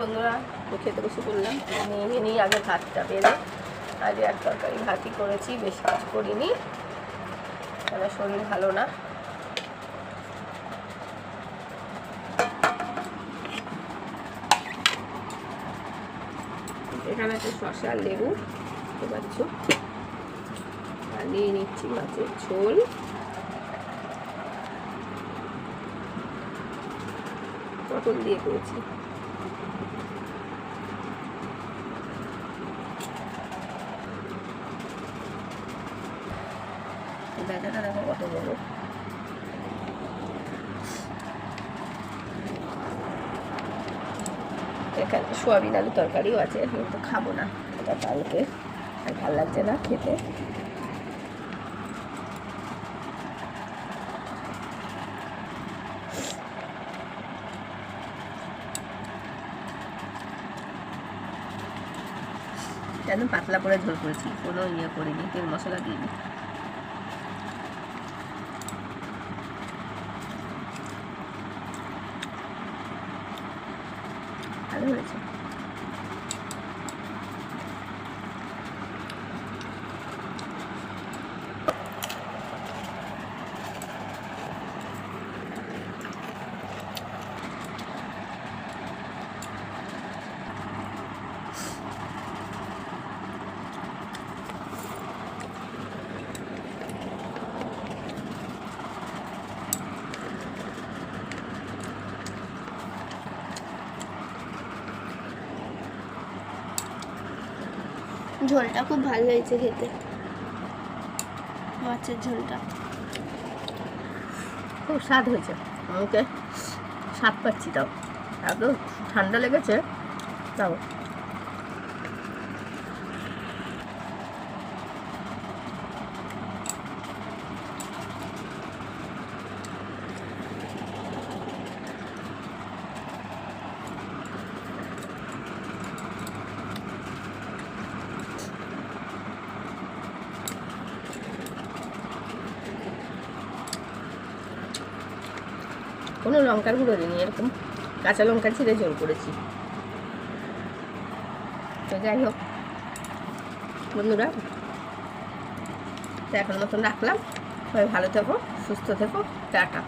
বন্ধুরা, খেতে বসে পড়লাম। নিয়ে নিই আগে ভাতটা বেড়ে। আজ এক তরকারি ভাতই করেছি, বেশি কিছু করিনি, আমার শরীর ভালো না। এখানে একটা শসা আর লেবু দেখতে পাচ্ছ, আর নিয়ে নিচ্ছি মাছের ঝোল। পটল দিয়ে করেছি। বেজাটা দেখো কত বড়। এখানে সোয়াবিন আলু তরকারিও আছে, কিন্তু খাবো না, এটা কালকে, আর ভালো লাগছে না খেতে। একদম পাতলা করে ঝোল করেছি, কোনো ইয়ে করিনি, তেল মশলা দিইনি। ভালো হয়েছে। ঝোলটা খুব ভালো হয়েছে খেতে, মাছের ঝোলটা খুব স্বাদ হয়েছে। ওকে স্বাদ পাচ্ছি, তাও এত ঠান্ডা লেগেছে তাও। কোনো লঙ্কার গুঁড়ো দিইনি, এরকম কাঁচা লঙ্কা ছিঁড়ে ঝোল করেছি। তো যাই হোক বন্ধুরা, তো এখন মতন রাখলাম। সবাই ভালো থেকো, সুস্থ থেকো, টাটা।